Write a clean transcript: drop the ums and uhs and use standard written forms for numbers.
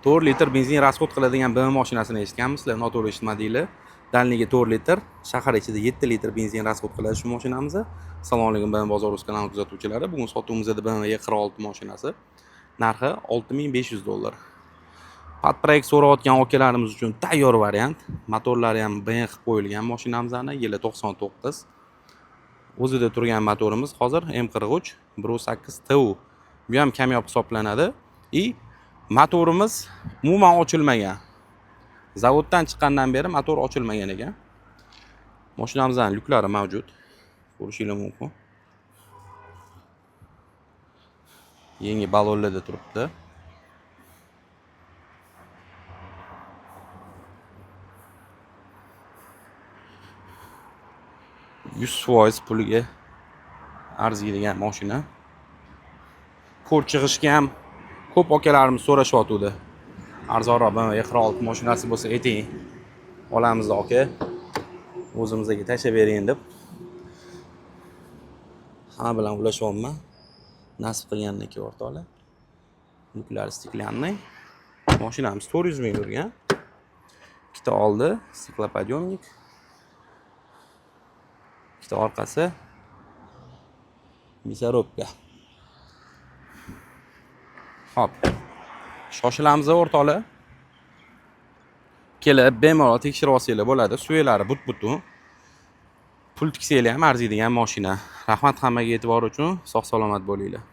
4 litr benzin расход qiladigan BMW mashinasini eshitganmisizlar, noto'g'ri eshitmadinglar. Dalniga 4 litr, shahar ichida 7 litr benzin расход qiladi shu mashinamiz. Assalomu alaykum BMW bozor kanali kuzatuvchilari. Bugun sotuvimizda BMW E46 mashinasi. Narxi $6500. Patprojekt so'rayotgan akalarimiz uchun tayyor variant. Motorlari ham BM qilib qo'yilgan mashinamizning, yili 99. O'zida turgan motorimiz hozir M43 1.8 TU. Bu ham kamyob hisoblanadi. Motorimiz umuman ochilmagan. Zavoddan chiqqandan beri motor ochilmagan ekan. Mashinamizning lyuklari mavjud. Ko'rishingiz mumkin. Yangi balonlarda turibdi. %100% puliga arziydigan mashina. Ko'p chiqishga ham ko'p akalarimiz so'rashyotdi. Arzonroq BMW E46 mashinasi bo'lsa ayting. Olamiz aka. O'zimizga tashlab bering deb. Hamma bilan ulashyapman. Nasib qilgandan keyin o'rtoqlar. Lyuklari stiklanniy. Mashinamiz 400 ming yurgan. Ikkita oldi, stiklopodъемник. Ikkita orqasi мясорубка. Hop. Shoshilamiz o'rtoqlar. Kelib bemalol tekshirib olsanglar bo'ladi. Suyaklari but-butun. Pul tiksanglar ham arziydigan mashina. Rahmat hammaga e'tibor uchun. Sog' salomat bo'linglar.